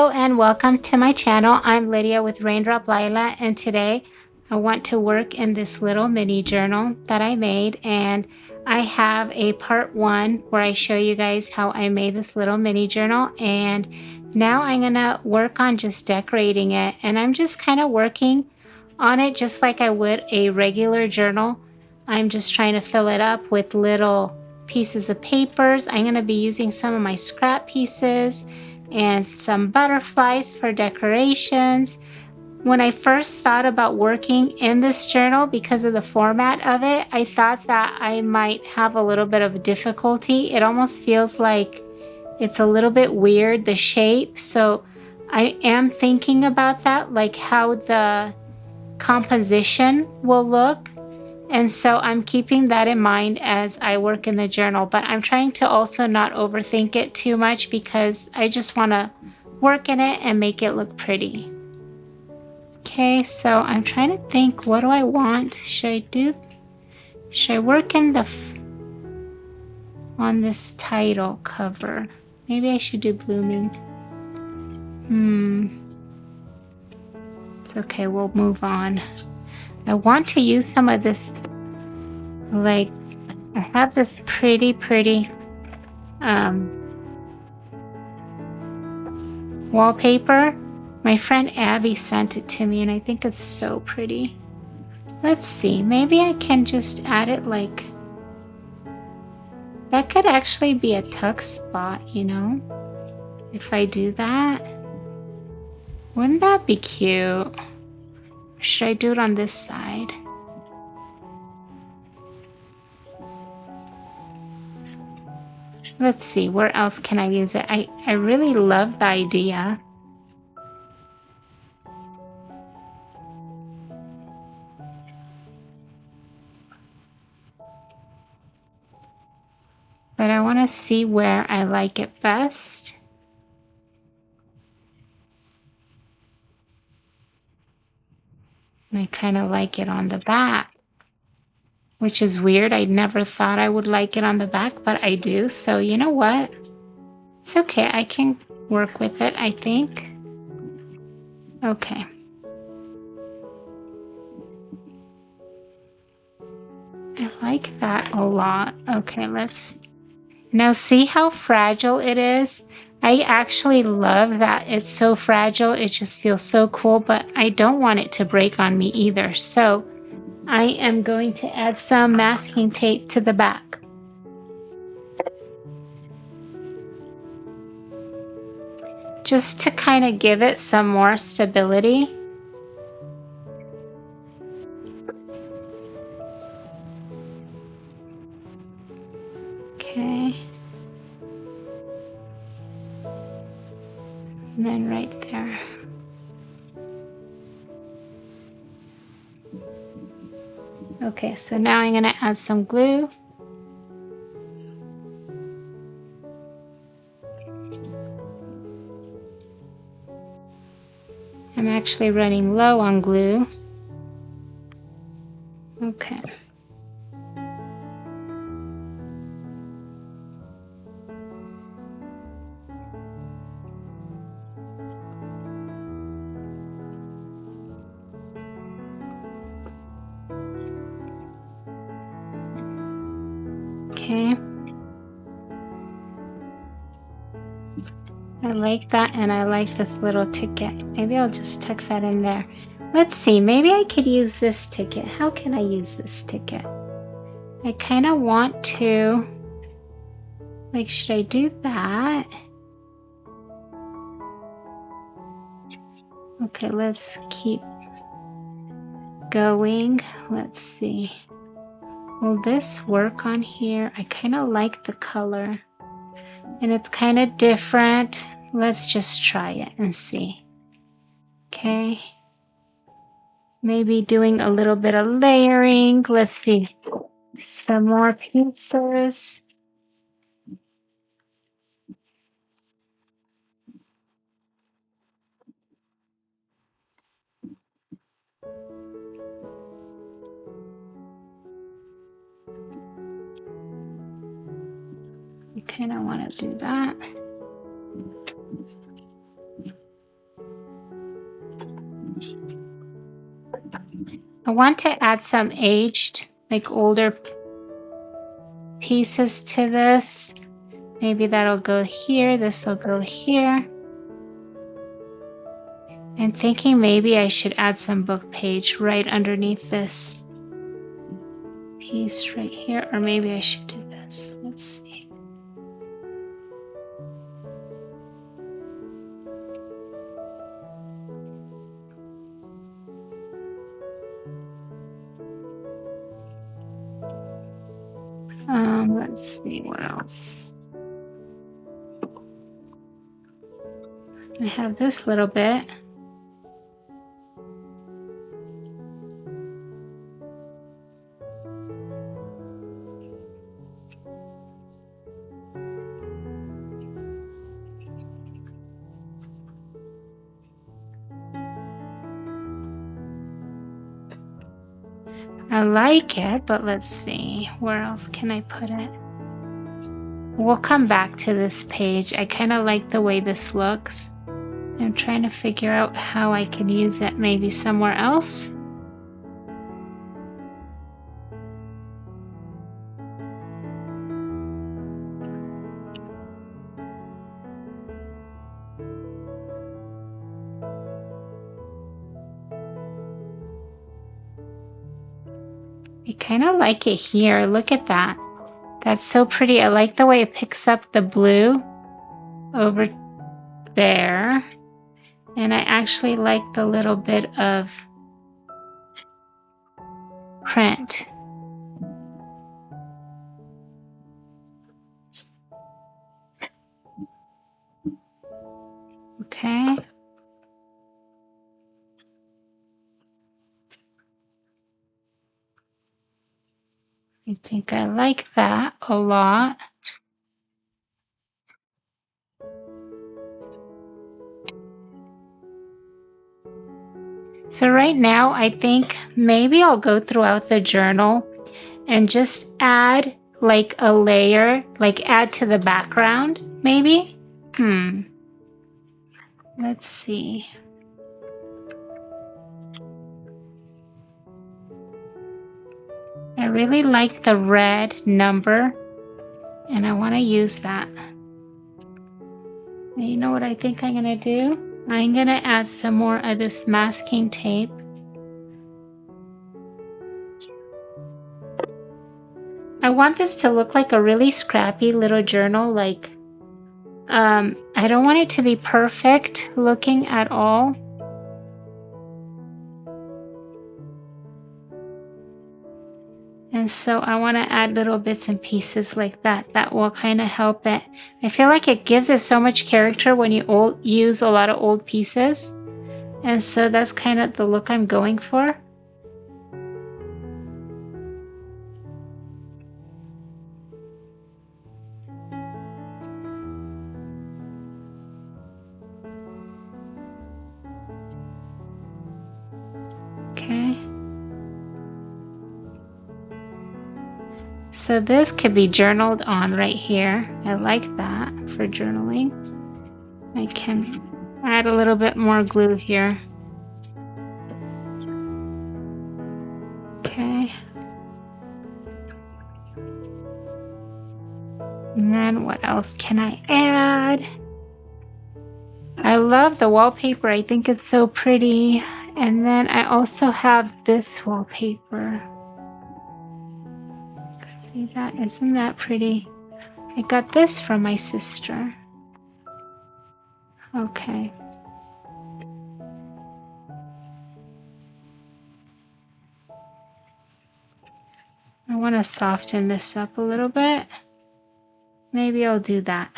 Hello and welcome to my channel. I'm Lydia with Raindrop Lila, and today I want to work in this little mini journal that I made, and I have a part 1 where I show you guys how I made this little mini journal, and now I'm gonna work on just decorating it, and I'm just kind of working on it just like I would a regular journal. I'm just trying to fill it up with little pieces of papers. I'm going to be using some of my scrap pieces and some butterflies for decorations. When I first thought about working in this journal, because of the format of it, I thought that I might have a little bit of difficulty. It almost feels like it's a little bit weird, the shape. So I am thinking about that, like how the composition will look. And so I'm keeping that in mind as I work in the journal, but I'm trying to also not overthink it too much because I just want to work in it and make it look pretty. Okay, so I'm trying to think, what do I want? Should I work in on this title cover? Maybe I should do blooming. It's okay, we'll move on. I want to use some of this, like, I have this pretty wallpaper. My friend Abby sent it to me and I think it's so pretty. Let's see, maybe I can just add it like, that could actually be a tuck spot, you know, if I do that. Wouldn't that be cute? Or should I do it on this side? Let's see, where else can I use it? I really love the idea. But I want to see where I like it best. And I kind of like it on the back, which is weird. I never thought I would like it on the back, but I do. So you know what? It's okay. I can work with it, I think. Okay. I like that a lot. Okay, let's... Now see how fragile it is? I actually love that it's so fragile. It just feels so cool, but I don't want it to break on me either. So I am going to add some masking tape to the back. Just to kind of give it some more stability. Okay. And then right there. Okay, so now I'm going to add some glue. I'm actually running low on glue. Okay. Okay. I like that, and I like this little ticket. Maybe I'll just tuck that in there. Let's see, maybe I could use this ticket. How can I use this ticket? I kind of want to, like, should I do that? Okay, let's keep going. Let's see. Will this work on here? I kind of like the color, and it's kind of different. Let's just try it and see. Okay. Maybe doing a little bit of layering. Let's see. Some more pieces. I kind of want to do that. I want to add some aged, like older pieces to this. Maybe that'll go here, this will go here. I'm thinking maybe I should add some book page right underneath this piece right here, or maybe I should do this. Let's see. Let's see what else. I have this little bit. I like it, but let's see, where else can I put it? We'll come back to this page. I kind of like the way this looks. I'm trying to figure out how I can use it maybe somewhere else. I kind of like it here. Look at that. That's so pretty. I like the way it picks up the blue over there. And I actually like the little bit of print. Okay. I think I like that a lot. So right now, I think maybe I'll go throughout the journal and just add like a layer, like add to the background, maybe? Let's see. I really like the red number, and I want to use that. And you know what I think I'm going to do? I'm going to add some more of this masking tape. I want this to look like a really scrappy little journal. Like, I don't want it to be perfect looking at all. And so I want to add little bits and pieces like that. That will kind of help it. I feel like it gives it so much character when you use a lot of old pieces. And so that's kind of the look I'm going for. Okay. So this could be journaled on right here. I like that for journaling. I can add a little bit more glue here. Okay. And then what else can I add? I love the wallpaper. I think it's so pretty. And then I also have this wallpaper. See that? Isn't that pretty? I got this from my sister. Okay. I want to soften this up a little bit. Maybe I'll do that.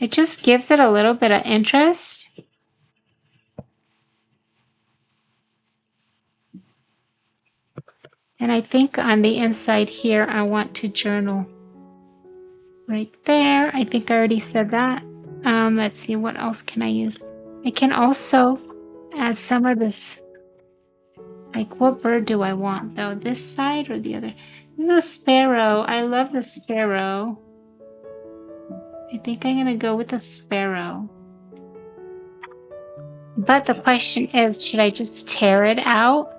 It just gives it a little bit of interest. And I think on the inside here, I want to journal. Right there. I think I already said that. Let's see, what else can I use? I can also add some of this. Like, what bird do I want, though? This side or the other? This is a sparrow. I love the sparrow. I think I'm going to go with a sparrow. But the question is, should I just tear it out?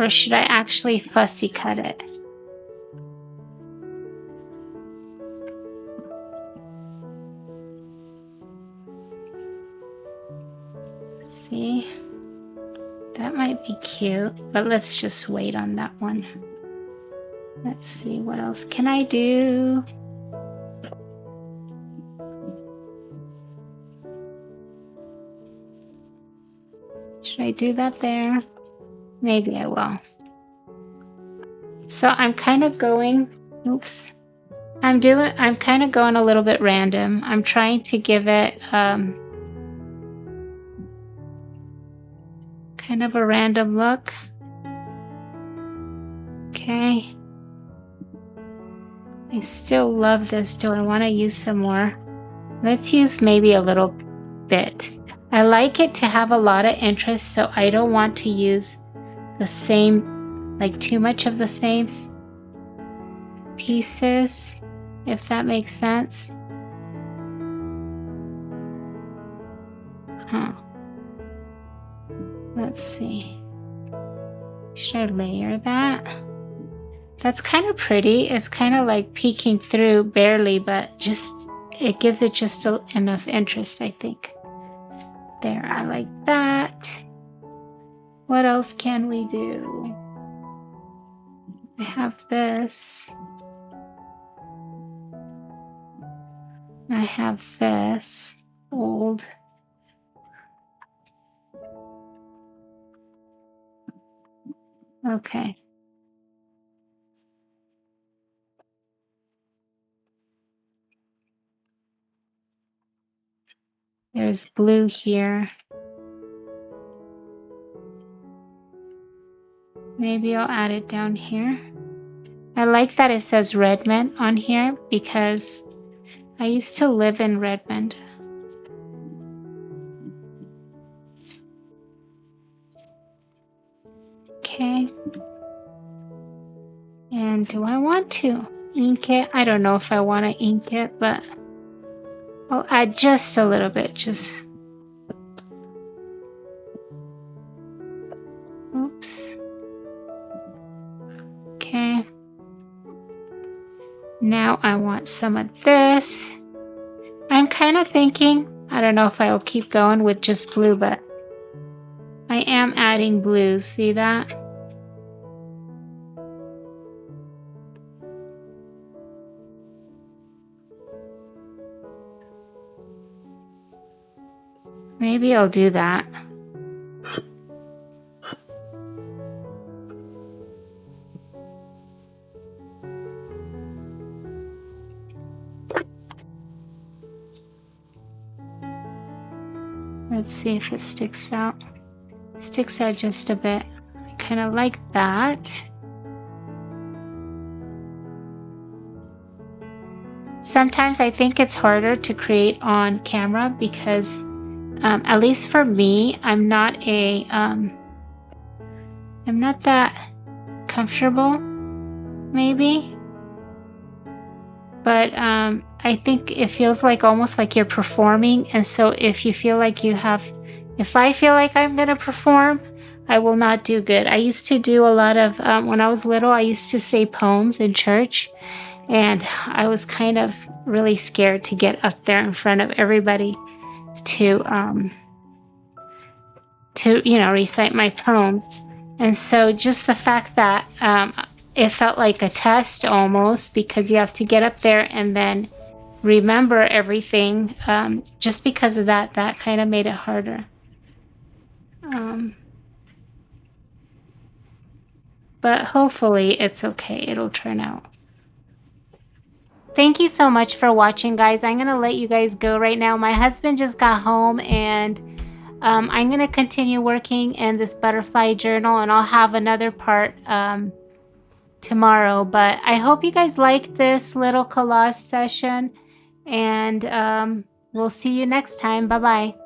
Or should I actually fussy cut it? See? That might be cute, but let's just wait on that one. Let's see, what else can I do? Should I do that there? Maybe I will. So I'm kind of going, oops. I'm kind of going a little bit random. I'm trying to give it kind of a random look. Okay. I still love this. Do I want to use some more? Let's use maybe a little bit. I like it to have a lot of interest, so I don't want to use the same, like too much of the same pieces, if that makes sense. Let's see. Should I layer that? That's kind of pretty. It's kind of like peeking through barely, but just it gives it just enough interest, I think. There, I like that. What else can we do? I have this. I have this old. Okay. There's blue here. Maybe I'll add it down here. I like that it says Redmond on here because I used to live in Redmond. Okay. And do I want to ink it? I don't know if I want to ink it, but I'll add just a little bit. Just. Oops. Okay. Now I want some of this. I'm kind of thinking, I don't know if I'll keep going with just blue, but I am adding blues. See that? Maybe I'll do that. Let's see if it sticks out. It sticks out just a bit. I kind of like that. Sometimes I think it's harder to create on camera because at least for me, I'm not that comfortable, maybe. But I think it feels like almost like you're performing. And so if you feel like if I feel like I'm gonna perform, I will not do good. I used to do a lot of, when I was little, I used to say poems in church. And I was kind of really scared to get up there in front of everybody to recite my poems. And so just the fact that it felt like a test almost, because you have to get up there and then remember everything. Just because of that kind of made it harder. But hopefully it's okay. It'll turn out. Thank you so much for watching, guys. I'm going to let you guys go right now. My husband just got home, and I'm going to continue working in this butterfly journal, and I'll have another part tomorrow. But I hope you guys liked this little collage session, and we'll see you next time. Bye-bye.